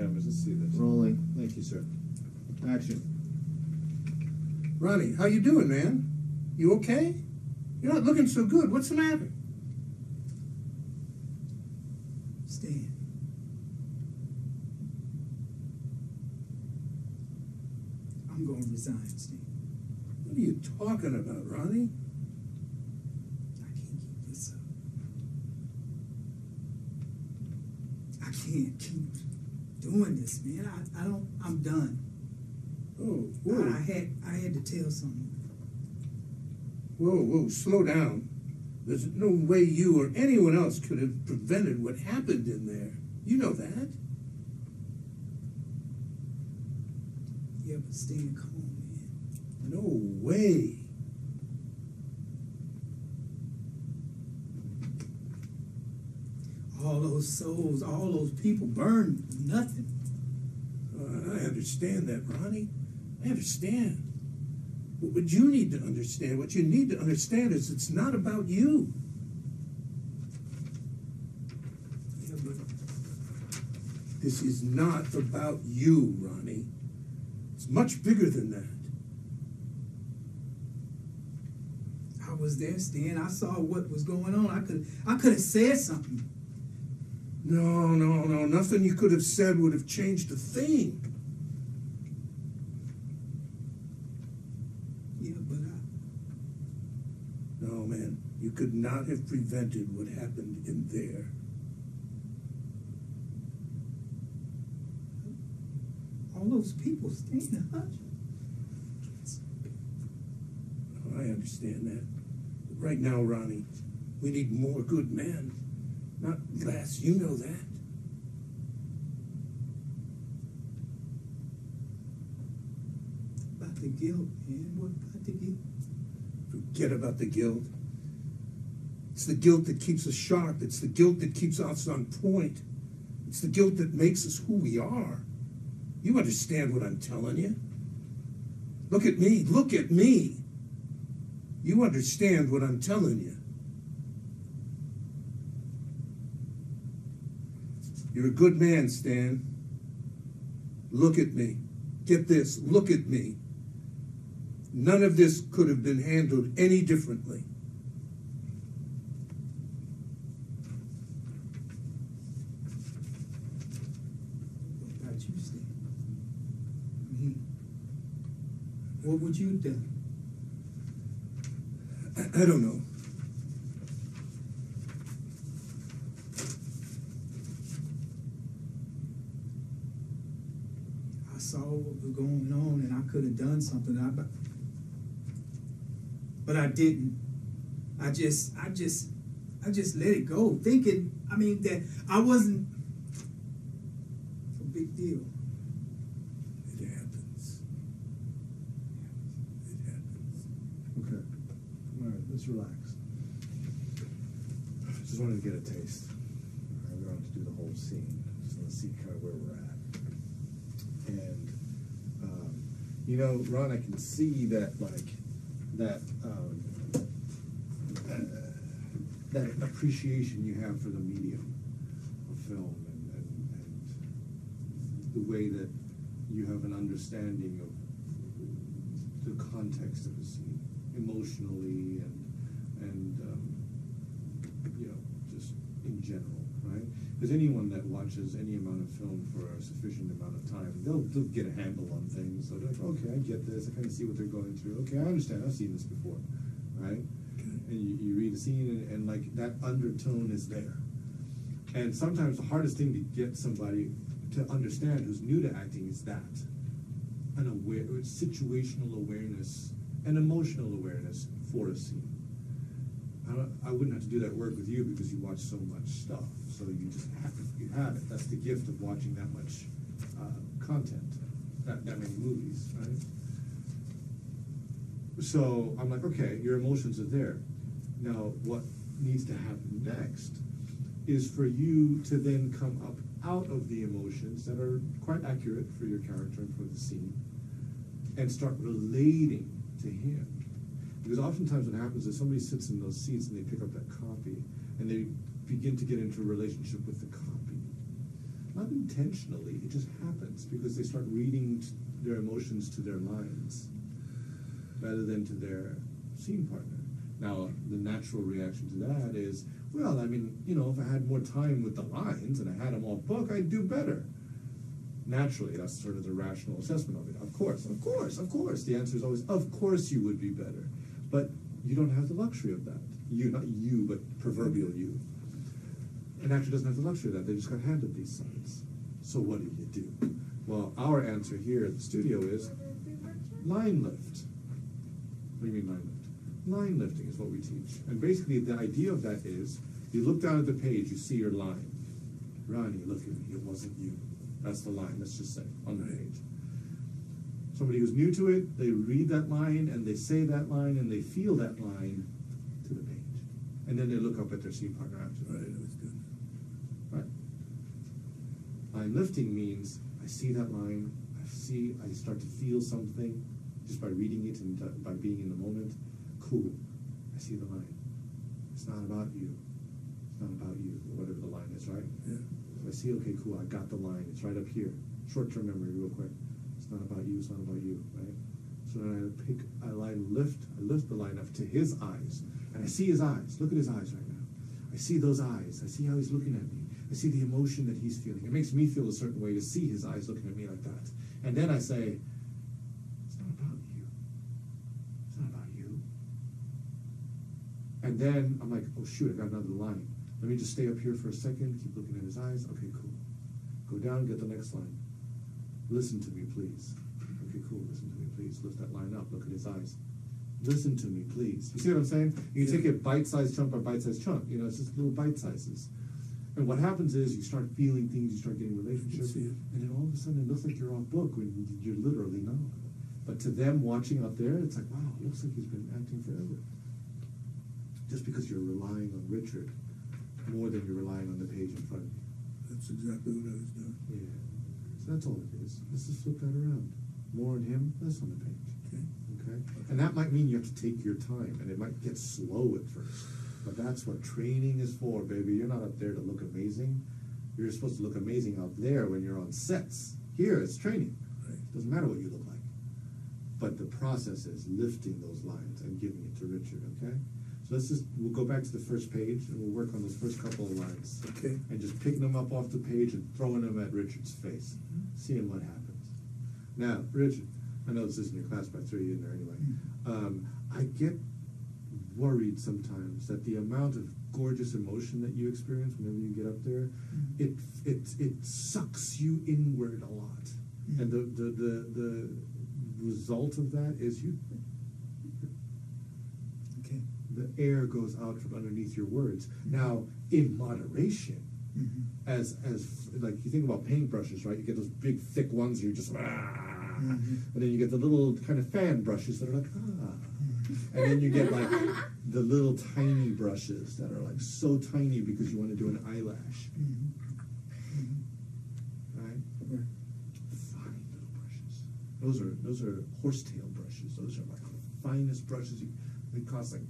Cameras, let's see this. Rolling. Thank you, sir. Action. Ronnie, how you doing, man? You okay? You're not looking so good. What's the matter? Stan. I'm going to resign, Stan. What are you talking about, Ronnie? I can't keep this up. I can't keep doing this, man. I'm done. Oh, whoa. I had to tell someone. Whoa, slow down. There's no way you or anyone else could have prevented what happened in there. You know that. Yeah, but Stan, come on, man. No way. All those souls, all those people burned nothing. I understand that, Ronnie. I understand. But what you need to understand, what you need to understand is it's not about you. Yeah, but This is not about you, Ronnie. It's much bigger than that. I was there, Stan. I saw what was going on. I could have said something. No. Nothing you could have said would have changed a thing. Yeah, but No, man. You could not have prevented what happened in there. all those people, Stan, hush. I understand that. But right now, Ronnie, we need more good men, not less. You know that. About the guilt, man. What about the guilt? Forget about the guilt. It's the guilt that keeps us sharp. It's the guilt that keeps us on point. It's the guilt that makes us who we are. You understand what I'm telling you? Look at me. Look at me. You understand what I'm telling you. You're a good man, Stan. Look at me. Get this. Look at me. None of this could have been handled any differently. What about you, Stan? I mean, what would you have done? I don't know. I saw what was going on, and I could have done something. But I didn't. I just let it go, thinking, I mean, that I wasn't a big deal. It happens. It happens. Okay. All right, let's relax. Just wanted to get a taste. All right, we don't have to do the whole scene. Just want to see kind of where we're at. And, you know, Ron, I can see that, that appreciation you have for the medium of film and the way that you have an understanding of the context of a scene emotionally and you know, just in general, right? Because anyone that watches any amount of film for a sufficient amount of time, they'll get a handle on things. So they're like, okay, I get this. I kind of see what they're going through. Okay, I understand. I've seen this before, right? And you read a scene and like that undertone is there. And sometimes the hardest thing to get somebody to understand who's new to acting is that situational awareness and emotional awareness for a scene. I wouldn't have to do that work with you because you watch so much stuff. So you just have it. You have it. That's the gift of watching that much content, that many movies, right? So I'm like, okay, your emotions are there. Now, what needs to happen next is for you to then come up out of the emotions that are quite accurate for your character and for the scene and start relating to him. Because oftentimes what happens is somebody sits in those seats and they pick up that copy and they begin to get into a relationship with the copy. not intentionally, it just happens because they start reading their emotions to their lines rather than to their scene partner. Now, the natural reaction to that is, well, I mean, you know, if I had more time with the lines and I had them all book, I'd do better. Naturally, that's sort of the rational assessment of it. Of course, of course, of course. The answer is always, of course you would be better. But you don't have the luxury of that. You, not you, but proverbial you. An actor doesn't have the luxury of that. They just got handed these signs. So what do you do? Well, our answer here at the studio is line lift. What do you mean line lift? Line lifting is what we teach. And basically the idea of that is, you look down at the page, you see your line. Ronnie, look at me, it wasn't you. That's the line, let's just say, on the page. Somebody who's new to it, they read that line, and they say that line, and they feel that line to the page. And then they look up at their scene partner after. Right, that was good. Right? Line lifting means, I see that line, I start to feel something, just by reading it and by being in the moment. Cool, I see the line. It's not about you. It's not about you, or whatever the line is, right? Yeah. So I see, okay, cool, I got the line. It's right up here. Short-term memory, real quick. It's not about you, it's not about you, right? So then I lift the line up to his eyes. And I see his eyes. Look at his eyes right now. I see those eyes. I see how he's looking at me. I see the emotion that he's feeling. It makes me feel a certain way to see his eyes looking at me like that. And then I say, it's not about you. It's not about you. And then I'm like, oh shoot, I got another line. Let me just stay up here for a second, keep looking at his eyes. Okay, cool. Go down, get the next line. Listen to me, please. Okay, cool, listen to me, please. Lift that line up, look at his eyes. Listen to me, please. You see what I'm saying? You take it bite-sized chunk by bite-sized chunk. You know, it's just little bite sizes. And what happens is you start feeling things, you start getting relationships, and then all of a sudden it looks like you're off book when you're literally not. But to them watching out there, it's like, wow, it looks like he's been acting forever. Just because you're relying on Richard more than you're relying on the page in front of you. That's exactly what I was doing. Yeah. So that's all it is. Let's just flip that around. More on him, less on the page. Okay. Okay? And that might mean you have to take your time, and it might get slow at first. But that's what training is for, baby. You're not up there to look amazing. You're supposed to look amazing out there when you're on sets. Here, it's training. Right. Doesn't matter what you look like. But the process is lifting those lines and giving it to Richard, okay? So we'll go back to the first page, and we'll work on those first couple of lines. Okay. And just picking them up off the page and throwing them at Richard's face. Seeing what happens. Now, Richard, I know this isn't your class, but I threw you in there anyway. I get worried sometimes that the amount of gorgeous emotion that you experience whenever you get up there, it sucks you inward a lot. And the result of that is Okay. the air goes out from underneath your words. Now, in moderation, as like you think about paintbrushes, right? You get those big thick ones, you just and then you get the little kind of fan brushes that are like and then you get like the little tiny brushes that are like so tiny because you want to do an eyelash, right? Fine little brushes. Those are horsetail brushes. Those are like the finest brushes. They cost like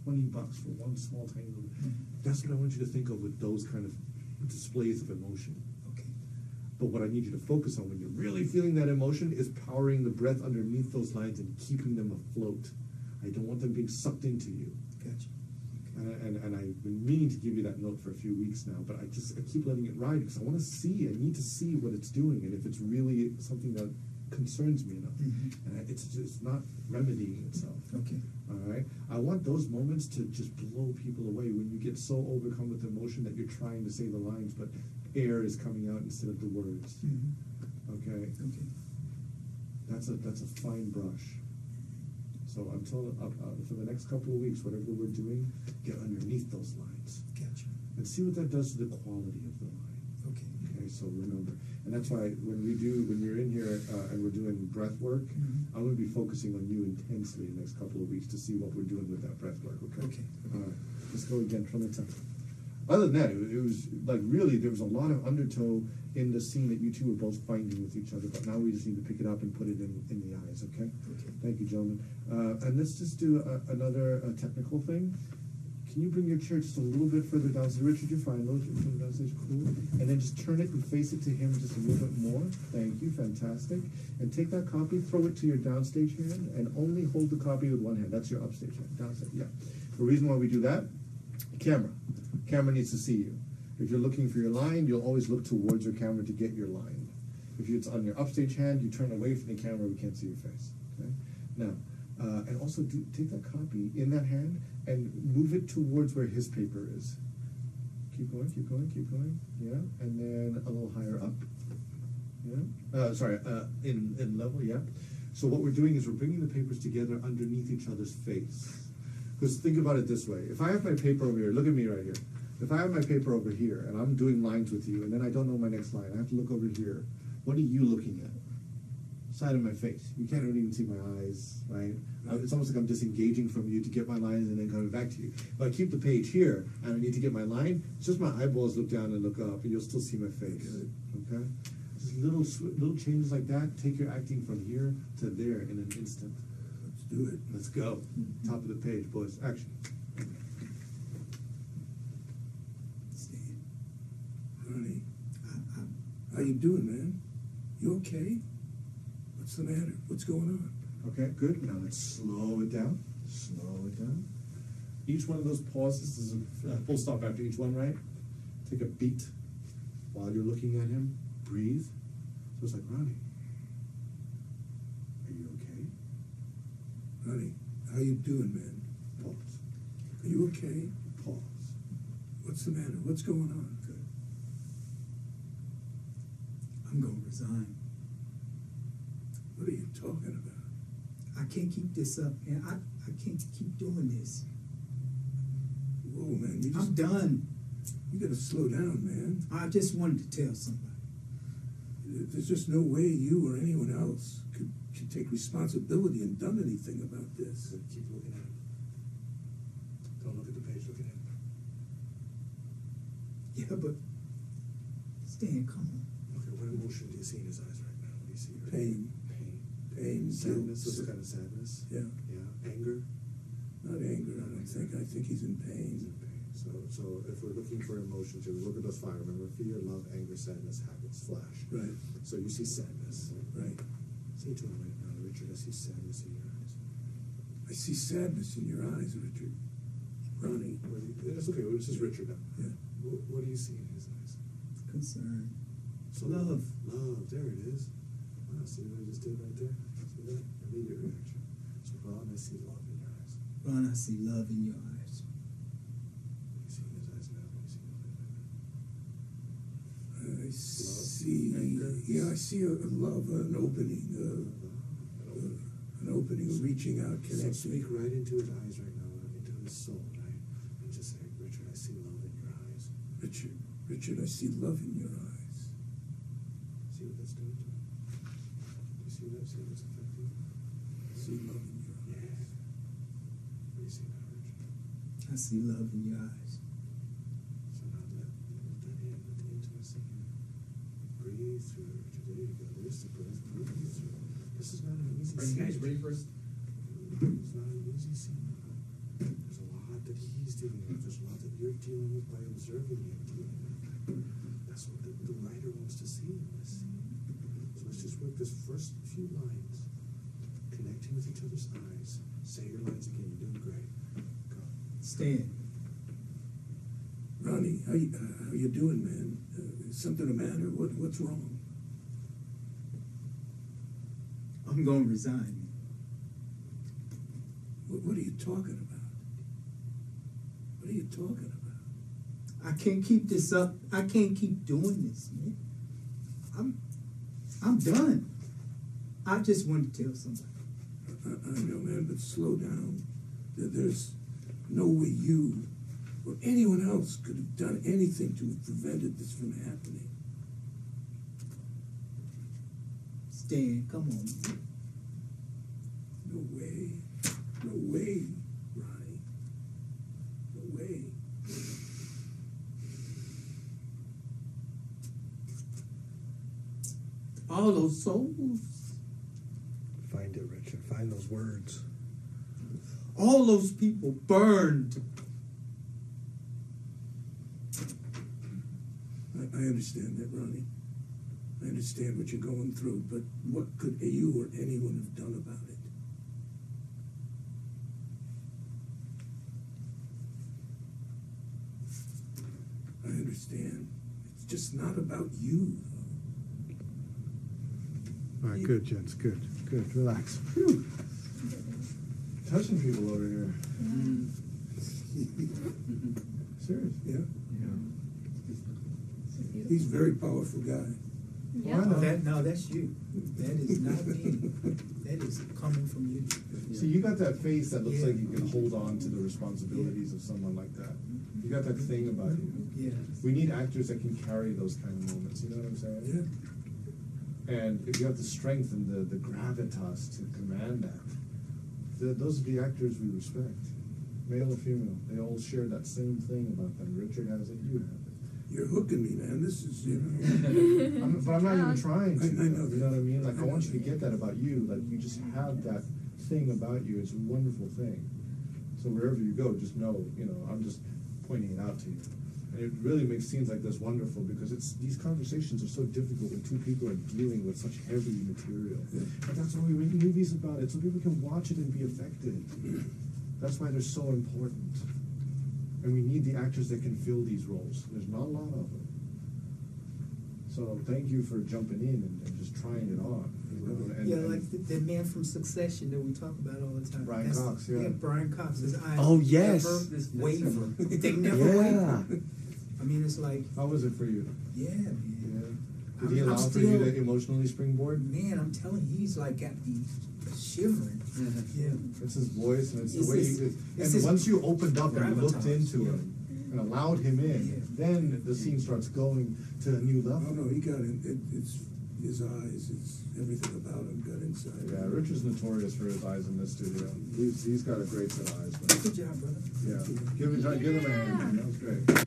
$20 for one small tiny little. That's what I want you to think of with those kind of displays of emotion. Okay. But what I need you to focus on when you're really feeling that emotion is powering the breath underneath those lines and keeping them afloat. I don't want them being sucked into you. Gotcha. And I've been meaning to give you that note for a few weeks now, but I keep letting it ride because I want to see. I need to see what it's doing and if it's really something that concerns me enough. And it's not remedying itself. Okay. All right. I want those moments to just blow people away when you get so overcome with emotion that you're trying to say the lines, but air is coming out instead of the words. Okay. Okay. That's a fine brush. So until for the next couple of weeks, whatever we're doing, get underneath those lines. Gotcha. And see what that does to the quality of the line. Okay. Okay, so remember. And that's why when you're in here and we're doing breath work, I'm going to be focusing on you intensely the next couple of weeks to see what we're doing with that breath work, okay? Okay. All right, let's go again from the top. Other than that, it was like really, there was a lot of undertow in the scene that you two were both finding with each other, but now we just need to pick it up and put it in the eyes, okay? Okay. Thank you, gentlemen. And let's just do another technical thing. Can you bring your chair just a little bit further down? So Richard, you're fine. A little bit further down stage, cool. And then just turn it and face it to him just a little bit more. Thank you, fantastic. And take that copy, throw it to your downstage hand, and only hold the copy with one hand. That's your upstage hand. Downstage, yeah. The reason why we do that, camera. Camera needs to see you. If you're looking for your line, you'll always look towards your camera to get your line. If it's on your upstage hand, you turn away from the camera, we can't see your face. Okay? Now, and also take that copy in that hand and move it towards where his paper is. Keep going, keep going, keep going. Yeah, and then a little higher up. Yeah, in level. Yeah. So what we're doing is we're bringing the papers together underneath each other's face. Because think about it this way: if I have my paper over here, look at me right here. If I have my paper over here and I'm doing lines with you, and then I don't know my next line, I have to look over here. What are you looking at? Side of my face. You can't really even see my eyes, right? It's almost like I'm disengaging from you to get my lines and then coming back to you. If I keep the page here and I need to get my line, it's just my eyeballs look down and look up, and you'll still see my face. Okay? Just little changes like that. Take your acting from here to there in an instant. Let's do it. Let's go. Top of the page, boys. Action. Ronnie, how you doing, man? You okay? What's the matter? What's going on? Okay, good. Now let's slow it down. Slow it down. Each one of those pauses is a full stop after each one, right? Take a beat while you're looking at him. Breathe. So it's like, Ronnie, are you okay? Ronnie, how you doing, man? Pause. Are you okay? Pause. What's the matter? What's going on? Good. I'm gonna resign. What are you talking about? I can't keep this up, man. I can't keep doing this. Whoa, man, I'm done. You gotta slow down, man. I just wanted to tell somebody. There's just no way you or anyone else could take responsibility and done anything about this. Good. Keep looking at him. Don't look at the page, look at him. Yeah, but Stan, come on. Okay, what emotion do you see in his eyes right now? What do you see? Pain. Pain, sadness, guilt. what's kind of sadness? Yeah. Yeah, anger. Not anger, I don't think. I think he's in He's pain. in pain. So if we're looking for emotions, you look at those five. Remember, fear, love, anger, sadness, habits, flash. Right. So you see sadness. Right. Say to him right now, Richard, I see sadness in your eyes. I see sadness in your eyes, Richard. Ronnie. It's okay. This is Richard now. Yeah. What do you see in his eyes? Concern. So Love. Love. There it is. Wow, see what I just did right there? See that? Immediate reaction. So, Ron, I see love in your eyes. Ron, I see love in your eyes. What do you see in his eyes now? What do you see in his eyes right now? I see, anger. yeah, I see a love, an opening, reaching out, So connecting. speak right into his eyes right now, into his soul, right? And just say, Richard, I see love in your eyes. Richard, I see love in your eyes. See what that's doing to him? Do you see that? See what's affecting him? I see love in your Yeah. eyes. What do you see now, Richard? I see love in your eyes. So now let that in, let the intimacy in. Breathe through it, Richard. There you go. There's the breath. Breathe through. This is not an easy Are you scene. guys ready for us? It's not an easy scene. There's a lot that he's dealing with. There's a lot that you're dealing with by observing him dealing with. That's what the writer wants to see in this scene. So let's just work this first few lines, connecting with each other's eyes. Say your lines again. You're doing great. Go. Stan, Ronnie, how you doing, man? Is something the matter? What's wrong? I'm gonna resign. What are you talking about? What are you talking about? I can't keep this up. I can't keep doing this, man. I'm done. I just want to tell somebody. I know, man, but slow down. There's no way you or anyone else could have done anything to have prevented this from happening. Stan, come on. No way. No way, Ronnie. No way. All those souls, Find it, Richard. Find those words. all those people burned. I I understand that, Ronnie. I understand what you're going through, but what could you or anyone have done about it? I understand. It's just not about you, All right, good, gents, good, relax. Whew. Touching people over here. Serious. Yeah. He's a very powerful guy. Yeah. No, that's you. That is not me. That is coming from you. See, you got that face that looks Yeah. like you can hold on to the responsibilities of someone like that. You got that thing about you. Yeah. We need actors that can carry those kind of moments, you know what I'm saying? Yeah. And if you have the strength and the gravitas to command that, those are the actors we respect. Male or female, they all share that same thing about them. Richard has it, you have it. You're hooking me, man. This is, you know. But I'm not even trying to. I know You know what I mean? Like, I I know want you to that. get that about you. Like, you just have that thing about you. It's a wonderful thing. So wherever you go, just know, you know, I'm just pointing it out to you. And it really makes scenes like this wonderful because these conversations are so difficult when two people are dealing with such heavy material. Yeah. And that's why we make movies about it, so people can watch it and be affected. That's why they're so important. And we need the actors that can fill these roles. There's not a lot of them. So thank you for jumping in and just trying it on. You know? Yeah, like the man from Succession that we talk about all the time. Brian Cox, yeah. Brian Cox. His eyes Oh, yes. never waver. They never Yeah. waver. I mean, it's like, How was it for you? yeah, man. Did he I'm allow for you still- to emotionally springboard? Man, I'm telling you, he's like got the shivering. Yeah. It's his voice and it's It's the way his- he it's and his once you opened up and you looked gravitas, into yeah. him and allowed him in, Yeah. then the scene starts going to a new Oh, level. no, he got it. It's his eyes. It's everything about him got inside. Yeah, Richard's notorious for his eyes in this studio. He's got a great set of eyes. Good job, brother. Yeah, give him a hand. That was great.